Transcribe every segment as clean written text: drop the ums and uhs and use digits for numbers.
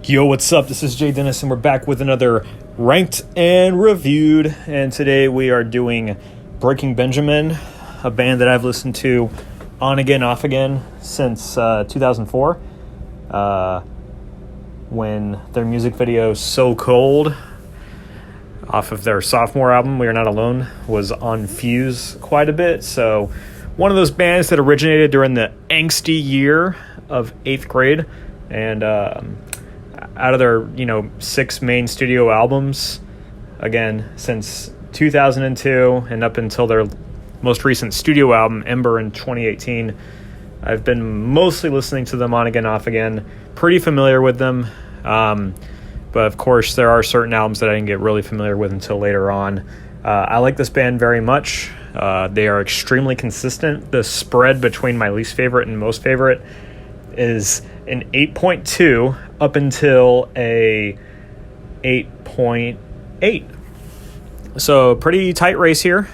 Yo, what's up? This is Jay Dennis, and we're back with another Ranked and Reviewed. And today we are doing Breaking Benjamin, a band that I've listened to on again, off again since 2004, when their music video So Cold, off of their sophomore album, We Are Not Alone, was on Fuse quite a bit. So one of those bands that originated during the angsty year of 8th grade, and out of their, 6 main studio albums, again, since 2002 and up until their most recent studio album, EMBER, in 2018, I've been mostly listening to them on again, off again, pretty familiar with them, but of course there are certain albums that I didn't get really familiar with until later on. I like this band very much. They are extremely consistent. The spread between my least favorite and most favorite is an 8.2 up until a 8.8. So pretty tight race here.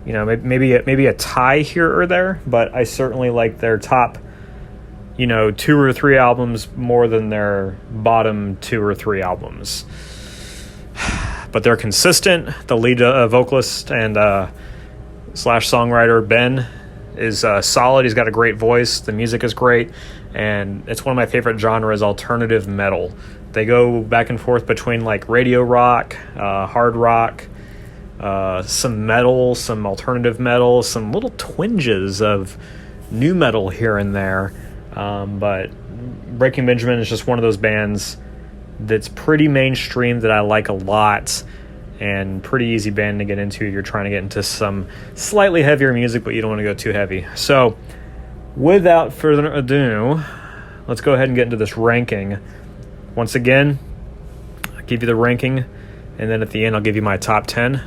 Maybe a tie here or there, but I certainly like their top, 2 or 3 albums more than their bottom 2 or 3 albums. But they're consistent. The lead vocalist and slash songwriter Ben is solid. He's got a great voice. The music is great, and it's one of my favorite genres, alternative metal. They go back and forth between like radio rock, hard rock, some metal, some alternative metal, some little twinges of new metal here and there. But Breaking Benjamin is just one of those bands that's pretty mainstream that I like a lot, and pretty easy band to get into if you're trying to get into some slightly heavier music, but you don't want to go too heavy. So without further ado, let's go ahead and get into this ranking. Once again, I'll give you the ranking, and then at the end I'll give you my top 10.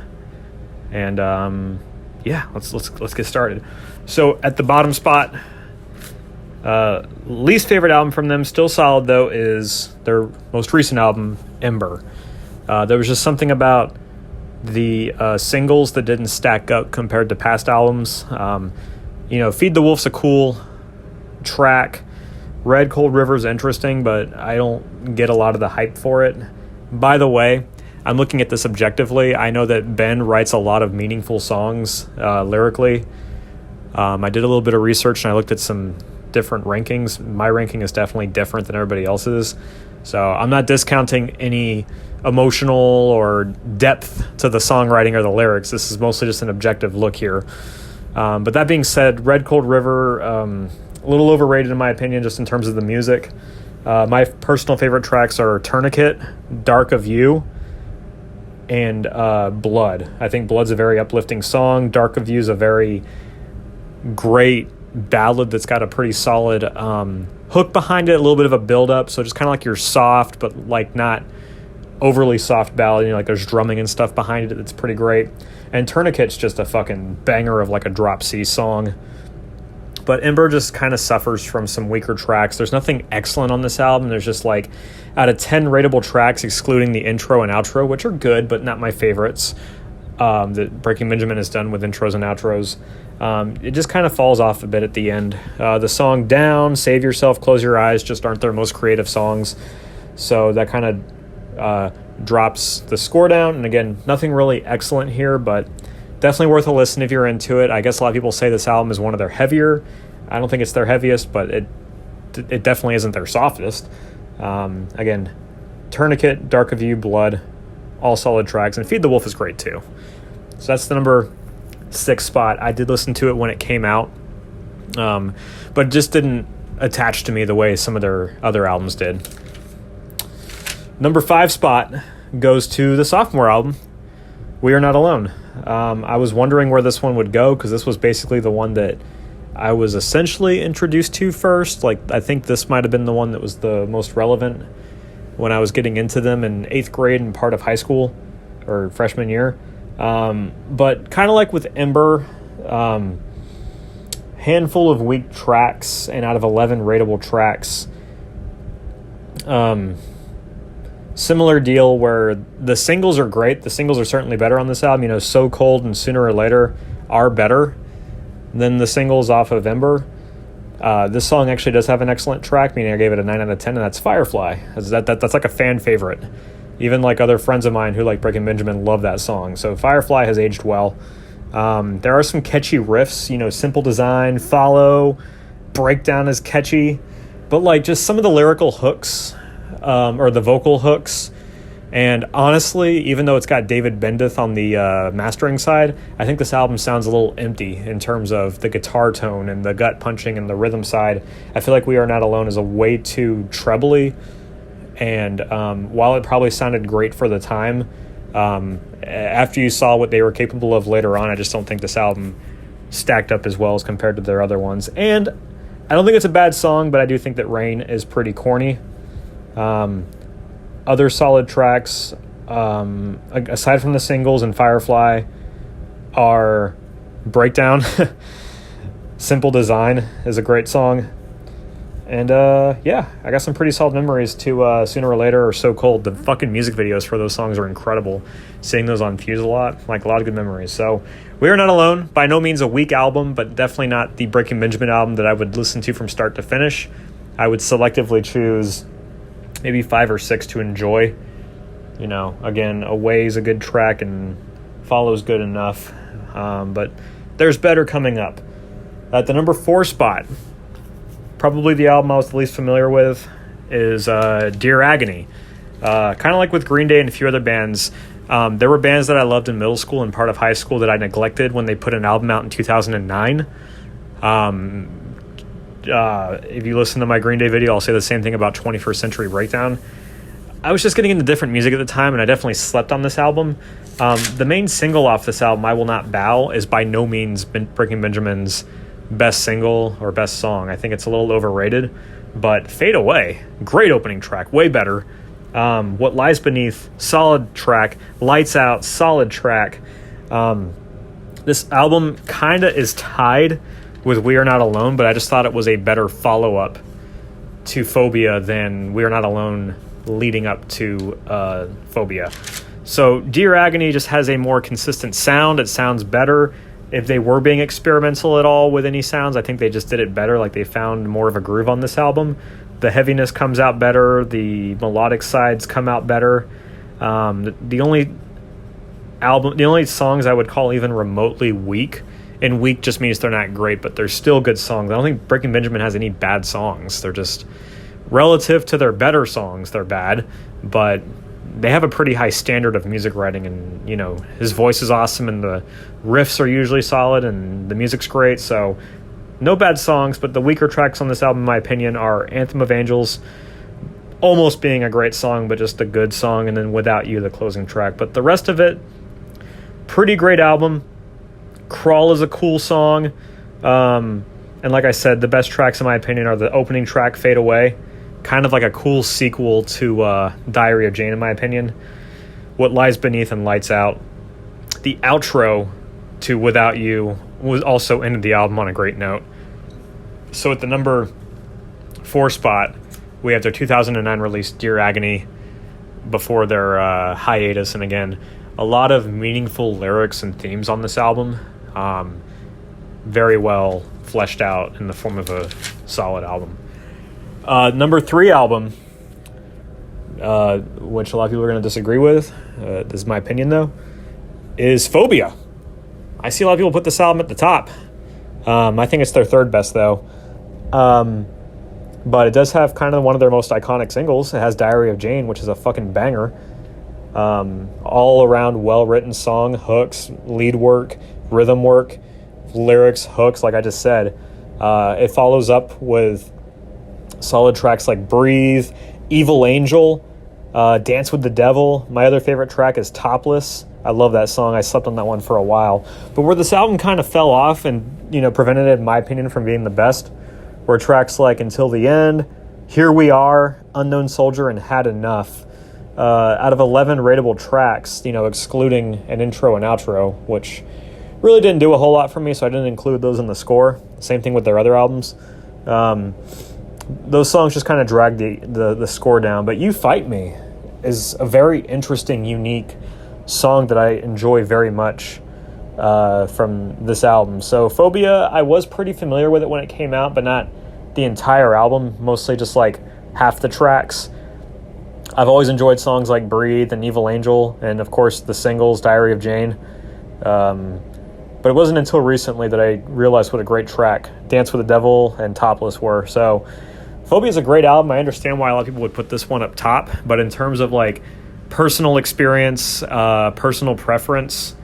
And let's get started. So at the bottom spot, least favorite album from them, still solid though, is their most recent album, EMBER. There was just something about the singles that didn't stack up compared to past albums. Feed the Wolf's a cool track. Red Cold River's interesting, but I don't get a lot of the hype for it. By the way, I'm looking at this objectively. I know that Ben writes a lot of meaningful songs lyrically. I did a little bit of research and I looked at some different rankings. My ranking is definitely different than everybody else's. So I'm not discounting any emotional or depth to the songwriting or the lyrics. This is mostly just an objective look here. But that being said, Red Cold River, a little overrated in my opinion, just in terms of the music. My personal favorite tracks are Tourniquet, Dark of You, and Blood. I think Blood's a very uplifting song. Dark of You is a very great ballad that's got a pretty solid hook behind it, a little bit of a build-up, so just kind of like your soft but like not overly soft ballad, like there's drumming and stuff behind it that's pretty great. And Tourniquet's just a fucking banger of like a drop C song. But EMBER just kind of suffers from some weaker tracks. There's nothing excellent on this album. There's just like, out of 10 rateable tracks, excluding the intro and outro, which are good but not my favorites, that Breaking Benjamin has done with intros and outros, it just kind of falls off a bit at the end. The song Down, Save Yourself, Close Your Eyes just aren't their most creative songs, so that kind of drops the score down. And again, nothing really excellent here, but definitely worth a listen if you're into it. I guess a lot of people say this album is one of their heavier. I don't think it's their heaviest, but it definitely isn't their softest. Again, Tourniquet, Dark of You, Blood, all solid tracks, and Feed the Wolf is great too. So that's the number 6 spot. I did listen to it when it came out, but it just didn't attach to me the way some of their other albums did. Number 5 spot goes to the sophomore album, We Are Not Alone. I was wondering where this one would go, because this was basically the one that I was essentially introduced to first. Like, I think this might have been the one that was the most relevant when I was getting into them in 8th grade and part of high school or freshman year. But kind of like with EMBER, handful of weak tracks, and out of 11 rateable tracks, similar deal where the singles are great. The singles are certainly better on this album. So Cold and Sooner or Later are better than the singles off of EMBER. This song actually does have an excellent track, meaning I gave it a 9 out of 10, and that's Firefly. That's like a fan favorite. Even like other friends of mine who like Breaking Benjamin love that song. So Firefly has aged well. There are some catchy riffs, simple design, follow, breakdown is catchy, but like just some of the lyrical hooks, or the vocal hooks. And honestly, even though it's got David Bendeth on the mastering side, I think this album sounds a little empty in terms of the guitar tone and the gut punching and the rhythm side. I feel like We Are Not Alone is a way too trebly, and while it probably sounded great for the time, after you saw what they were capable of later on, I just don't think this album stacked up as well as compared to their other ones. And I don't think it's a bad song, but I do think that Rain is pretty corny. Other solid tracks, aside from the singles and Firefly, are Breakdown. Simple Design is a great song. And I got some pretty solid memories to Sooner or Later or So Cold. The fucking music videos for those songs are incredible. Seeing those on Fuse a lot of good memories. So We Are Not Alone, by no means a weak album, but definitely not the Breaking Benjamin album that I would listen to from start to finish. I would selectively choose maybe 5 or 6 to enjoy. Again, Away is a good track and Follow's good enough. But there's better coming up. At the number 4 spot, probably the album I was the least familiar with, is Dear Agony. Kind of like with Green Day and a few other bands, there were bands that I loved in middle school and part of high school that I neglected when they put an album out in 2009. If you listen to my Green Day video, I'll say the same thing about 21st Century Breakdown. I was just getting into different music at the time, and I definitely slept on this album. The main single off this album, I Will Not Bow, is by no means Breaking Benjamin's best single or best song. I think it's a little overrated, but Fade Away, great opening track, way better. What Lies Beneath, solid track. Lights Out, solid track. This album kind of is tied with We Are Not Alone, but I just thought it was a better follow-up to Phobia than We Are Not Alone leading up to Phobia. So Dear Agony just has a more consistent sound. It sounds better. If they were being experimental at all with any sounds, I think they just did it better. Like they found more of a groove on this album. The heaviness comes out better. The melodic sides come out better. The only songs I would call even remotely weak, and weak just means they're not great, but they're still good songs. I don't think Breaking Benjamin has any bad songs. They're just, relative to their better songs, they're bad, but they have a pretty high standard of music writing, and his voice is awesome, and the riffs are usually solid, and the music's great. So no bad songs, but the weaker tracks on this album, in my opinion, are Anthem of Angels, almost being a great song, but just a good song, and then Without You, the closing track. But the rest of it, pretty great album. Crawl is a cool song. And like I said, the best tracks, in my opinion, are the opening track, Fade Away. Kind of like a cool sequel to Diary of Jane, in my opinion. What Lies Beneath and Lights Out. The outro to Without You was also ended the album on a great note. So at the number 4 spot, we have their 2009 release, Dear Agony, before their hiatus. And again, a lot of meaningful lyrics and themes on this album. Very well fleshed out in the form of a solid album. Number 3 album, which a lot of people are going to disagree with, this is my opinion though, is Phobia. I see a lot of people put this album at the top. I think it's their 3rd best though. But it does have kind of one of their most iconic singles. It has Diary of Jane, which is a fucking banger. All around well-written song, hooks, lead work, rhythm work, lyrics, hooks, like I just said. It follows up with solid tracks like Breathe, Evil Angel, Dance with the Devil. My other favorite track is Topless. I love that song. I slept on that one for a while. But where this album kind of fell off and, prevented it, in my opinion, from being the best, were tracks like Until the End, Here We Are, Unknown Soldier, and Had Enough. Out of 11 rateable tracks, excluding an intro and outro, which really didn't do a whole lot for me, so I didn't include those in the score. Same thing with their other albums. Those songs just kind of dragged the score down. But You Fight Me is a very interesting, unique song that I enjoy very much from this album. So Phobia, I was pretty familiar with it when it came out, but not the entire album, mostly just like half the tracks. I've always enjoyed songs like Breathe and Evil Angel, and of course the singles Diary of Jane. But it wasn't until recently that I realized what a great track Dance with the Devil and Topless were. So Phobia is a great album. I understand why a lot of people would put this one up top, but in terms of like personal experience, personal preference,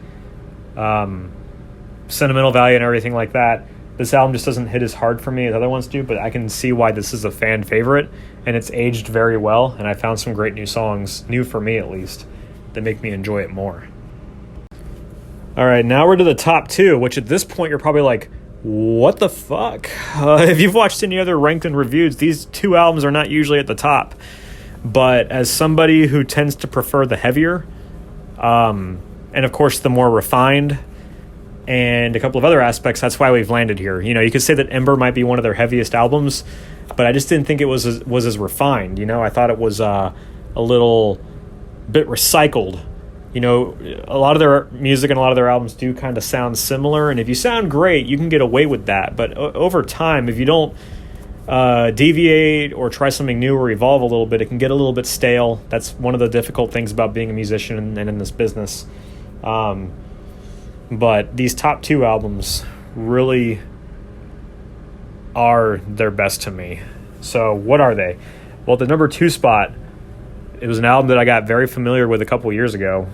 sentimental value and everything like that, this album just doesn't hit as hard for me as other ones do, but I can see why this is a fan favorite, and it's aged very well, and I found some great new songs, new for me at least, that make me enjoy it more. All right, now we're to the top 2, which at this point you're probably like, what the fuck? If you've watched any other ranked and reviews, these 2 albums are not usually at the top, but as somebody who tends to prefer the heavier, and of course the more refined, and a couple of other aspects, that's why we've landed here. You know, you could say that Ember might be one of their heaviest albums, but I just didn't think it was as refined. You know, I thought it was a little bit recycled. You know, a lot of their music and a lot of their albums do kind of sound similar, and if you sound great, you can get away with that. But over time, if you don't deviate or try something new or evolve a little bit, it can get a little bit stale. That's one of the difficult things about being a musician and in this business. But these top 2 albums really are their best to me. So what are they? Well, the number 2 spot, it was an album that I got very familiar with a couple years ago,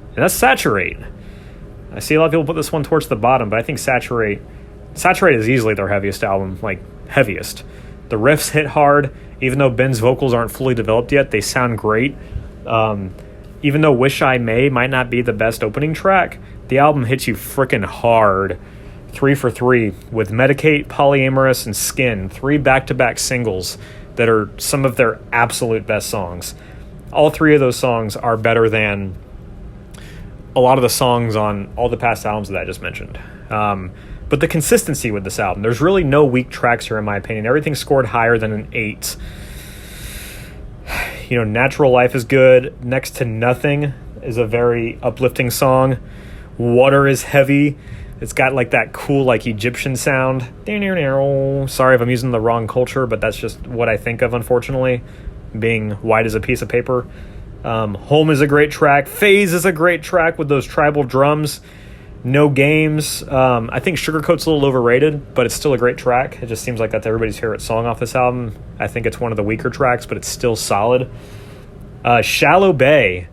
and that's Saturate. I see a lot of people put this one towards the bottom, but I think Saturate is easily their heaviest album, like heaviest. The riffs hit hard. Even though Ben's vocals aren't fully developed yet, they sound great. Even though Wish I May might not be the best opening track, the album hits you freaking hard. 3 for 3 with Medicate, Polyamorous, and Skin. 3 back-to-back singles that are some of their absolute best songs. All 3 of those songs are better than a lot of the songs on all the past albums that I just mentioned. But the consistency with this album, there's really no weak tracks here in my opinion. Everything scored higher than an 8. You know, Natural Life is good. Next to Nothing is a very uplifting song. Water is heavy. It's got like that cool like Egyptian sound. Sorry if I'm using the wrong culture, but that's just what I think of, unfortunately, being white as a piece of paper. Home is a great track. Phase is a great track with those tribal drums. No Games. I think Sugarcoat's a little overrated, but it's still a great track. It just seems like that's everybody's favorite song off this album. I think it's one of the weaker tracks, but it's still solid. Shallow Bay.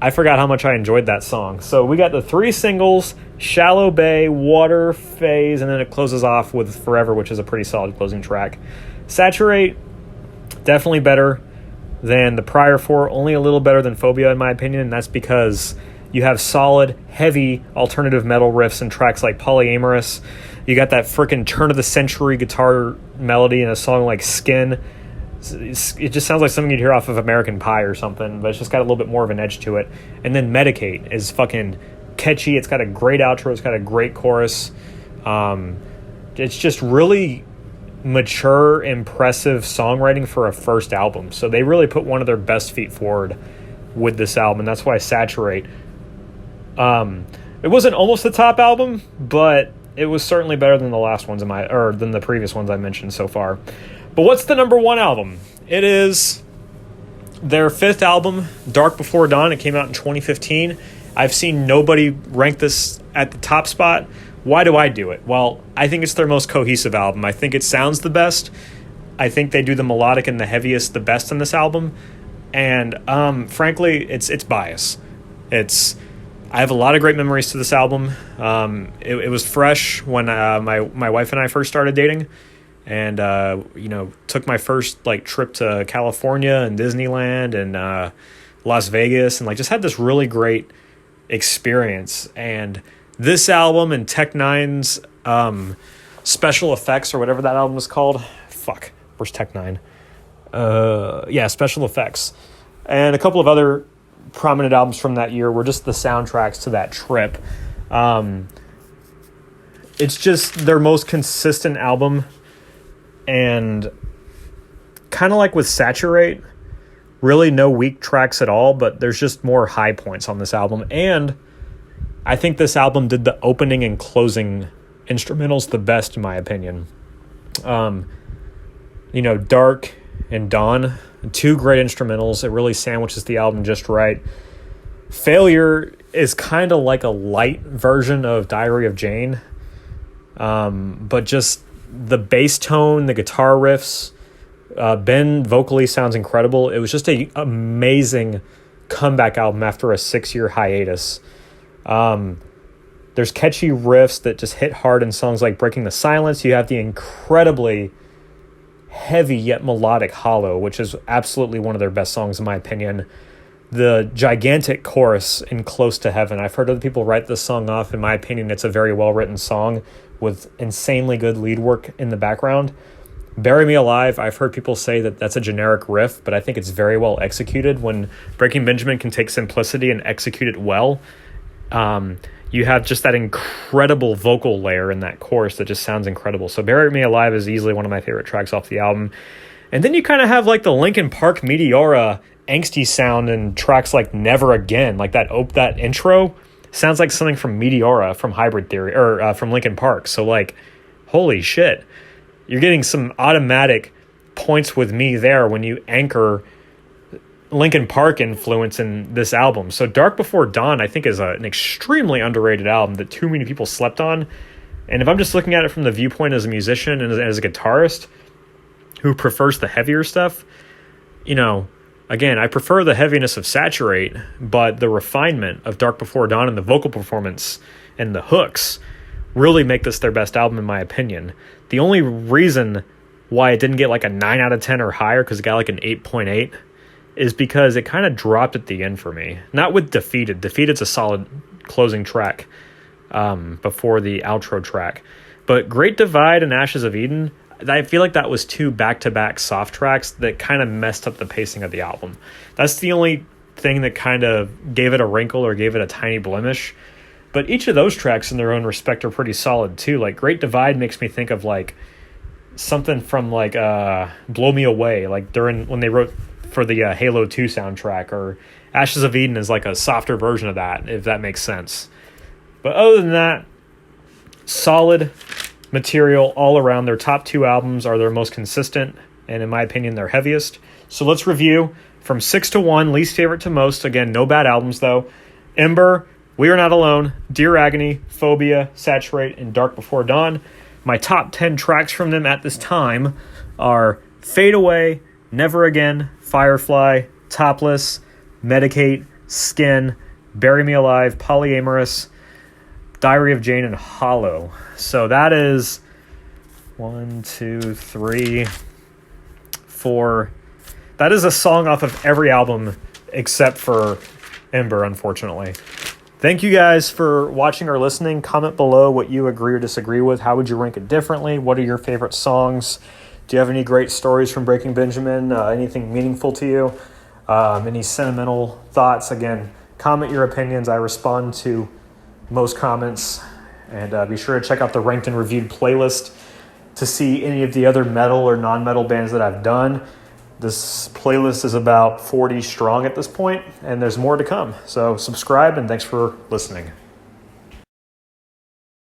I forgot how much I enjoyed that song. So we got the 3 singles, Shallow Bay, Water, Phase, and then it closes off with Forever, which is a pretty solid closing track. Saturate, definitely better than the prior 4, only a little better than Phobia in my opinion, and that's because you have solid, heavy alternative metal riffs in tracks like Polyamorous. You got that freaking turn-of-the-century guitar melody in a song like Skin. It just sounds like something you'd hear off of American Pie or something, but it's just got a little bit more of an edge to it. And then Medicate is fucking catchy. It's got a great outro. It's got a great chorus. It's just really mature, impressive songwriting for a first album. So they really put one of their best feet forward with this album, and that's why Saturate. It wasn't almost the top album, but it was certainly better than the last ones than the previous ones I mentioned so far. But what's the number 1 album? It is their 5th album, Dark Before Dawn. It came out in 2015. I've seen nobody rank this at the top spot. Why do I do it? Well, I think it's their most cohesive album. I think it sounds the best. I think they do the melodic and the heaviest the best on this album. And frankly, it's bias. I have a lot of great memories to this album. It was fresh when my wife and I first started dating. And, took my first trip to California and Disneyland and Las Vegas, and just had this really great experience. And this album and Tech Nine's Special Effects, or whatever that album was called. Fuck, where's Tech Nine? Special Effects. And a couple of other prominent albums from that year were just the soundtracks to that trip. It's just their most consistent album. And kind of like with Saturate, really no weak tracks at all, but there's just more high points on this album. And I think this album did the opening and closing instrumentals the best, in my opinion. Dark and Dawn, two great instrumentals. It really sandwiches the album just right. Failure is kind of like a light version of Diary of Jane, but just the bass tone, the guitar riffs, Ben vocally sounds incredible. It was just an amazing comeback album after a 6-year hiatus. There's catchy riffs that just hit hard in songs like Breaking the Silence. You have the incredibly heavy yet melodic Hollow, which is absolutely one of their best songs in my opinion. The gigantic chorus in Close to Heaven. I've heard other people write this song off. In my opinion, it's a very well-written song with insanely good lead work in the background. Bury Me Alive, I've heard people say that that's a generic riff, but I think it's very well executed. When Breaking Benjamin can take simplicity and execute it well, you have just that incredible vocal layer in that chorus that just sounds incredible. So Bury Me Alive is easily one of my favorite tracks off the album. And then you kind of have like the Linkin Park Meteora angsty sound in tracks like Never Again. Like that intro sounds like something from Meteora, from Hybrid Theory, or from Linkin Park. So like, holy shit. You're getting some automatic points with me there when you anchor Linkin Park influence in this album. So Dark Before Dawn, I think, is an extremely underrated album that too many people slept on. And if I'm just looking at it from the viewpoint as a musician and as a guitarist who prefers the heavier stuff, again, I prefer the heaviness of Saturate, but the refinement of Dark Before Dawn and the vocal performance and the hooks really make this their best album in my opinion. The only reason why it didn't get like a 9 out of 10 or higher, because it got like an 8.8, is because it kind of dropped at the end for me. Not with Defeated. Defeated's a solid closing track before the outro track. But Great Divide and Ashes of Eden, I feel like that was two back-to-back soft tracks that kind of messed up the pacing of the album. That's the only thing that kind of gave it a wrinkle or gave it a tiny blemish. But each of those tracks in their own respect are pretty solid too. Like Great Divide makes me think of like something from like Blow Me Away, like when they wrote for the Halo 2 soundtrack, or Ashes of Eden is like a softer version of that, if that makes sense. But other than that, solid material all around. Their top two albums are their most consistent, and in my opinion, their heaviest. So let's review from 6 to 1, least favorite to most. Again, no bad albums though. Ember, We Are Not Alone, Dear Agony, Phobia, Saturate, and Dark Before Dawn. My top 10 tracks from them at this time are Fade Away, Never Again, Firefly, Topless, Medicate, Skin, Bury Me Alive, Polyamorous, Diary of Jane, and Hollow. So that is 1, 2, 3, 4. That is a song off of every album except for Ember, unfortunately. Thank you guys for watching or listening. Comment below what you agree or disagree with. How would you rank it differently? What are your favorite songs? Do you have any great stories from Breaking Benjamin? Anything meaningful to you? Any sentimental thoughts? Again, comment your opinions. I respond to most comments. And be sure to check out the Ranked and Reviewed playlist to see any of the other metal or non-metal bands that I've done. This playlist is about 40 strong at this point, and there's more to come. So subscribe, and thanks for listening.